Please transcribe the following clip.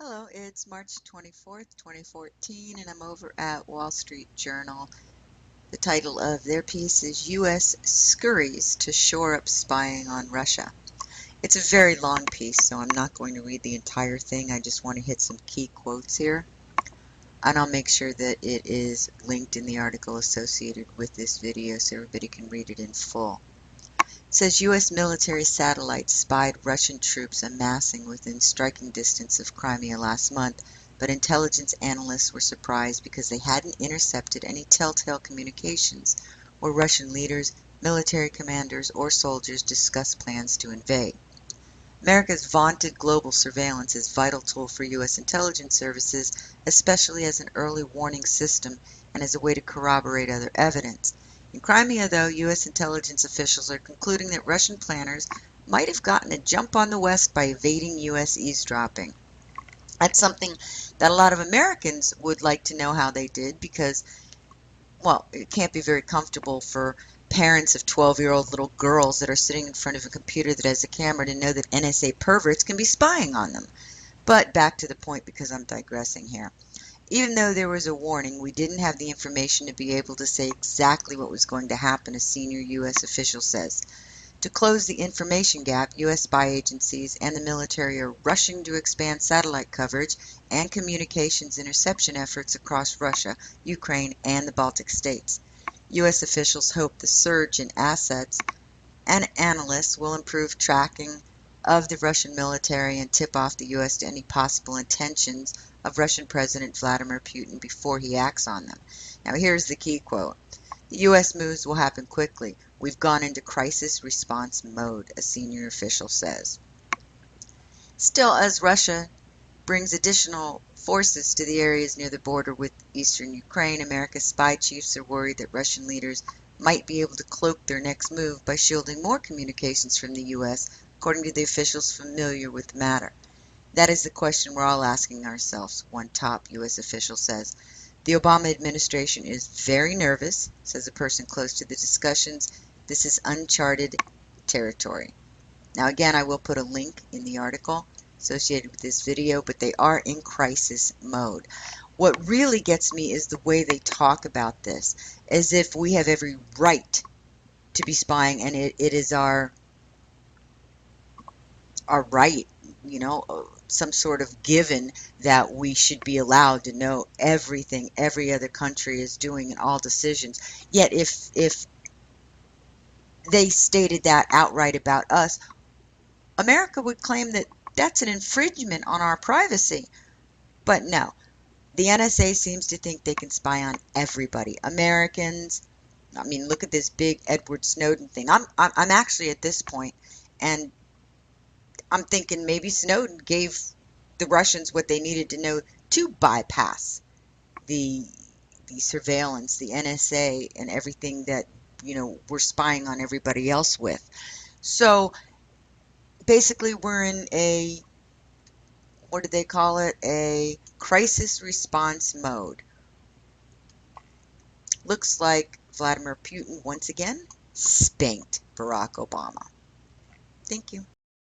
Hello, it's March 24th, 2014, and I'm over at Wall Street Journal. The title of their piece is U.S. Scurries to Shore Up Spying on Russia. It's a very long piece, so I'm not going to read the entire thing. I just want to hit some key quotes here, and I'll make sure that it is linked in the article associated with this video so everybody can read it in full. It says U.S. military satellites spied Russian troops amassing within striking distance of Crimea last month, but intelligence analysts were surprised because they hadn't intercepted any telltale communications where Russian leaders, military commanders, or soldiers discussed plans to invade. America's vaunted global surveillance is a vital tool for U.S. intelligence services, especially as an early warning system and as a way to corroborate other evidence. In Crimea, though, U.S. intelligence officials are concluding that Russian planners might have gotten a jump on the West by evading U.S. eavesdropping. That's something that a lot of Americans would like to know how they did because, well, it can't be very comfortable for parents of 12-year-old little girls that are sitting in front of a computer that has a camera to know that NSA perverts can be spying on them. But back to the point because I'm digressing here. Even though there was a warning, we didn't have the information to be able to say exactly what was going to happen, a senior U.S. official says. To close the information gap, U.S. spy agencies and the military are rushing to expand satellite coverage and communications interception efforts across Russia, Ukraine, and the Baltic states. U.S. officials hope the surge in assets and analysts will improve tracking of the Russian military and tip off the U.S. to any possible intentions of Russian President Vladimir Putin before he acts on them. Now here's the key quote. The U.S. moves will happen quickly. We've gone into crisis response mode, a senior official says. Still, as Russia brings additional forces to the areas near the border with eastern Ukraine, America's spy chiefs are worried that Russian leaders might be able to cloak their next move by shielding more communications from the U.S., according to the officials familiar with the matter. That is the question we're all asking ourselves, one top U.S. official says. The Obama administration is very nervous, says a person close to the discussions. This is uncharted territory. Now again, I will put a link in the article associated with this video, but they are in crisis mode. What really gets me is the way they talk about this, as if we have every right to be spying and it is our right, some sort of given that we should be allowed to know everything every other country is doing and all decisions. Yet if they stated that outright about us, America would claim that that's an infringement on our privacy. But no, the NSA seems to think they can spy on everybody. Americans, I mean, look at this big Edward Snowden thing. I'm actually at this point, and I'm thinking maybe Snowden gave the Russians what they needed to know to bypass the surveillance, the NSA, and everything that we're spying on everybody else with. So basically, we're in a, what do they call it? A crisis response mode. Looks like Vladimir Putin once again spanked Barack Obama. Thank you.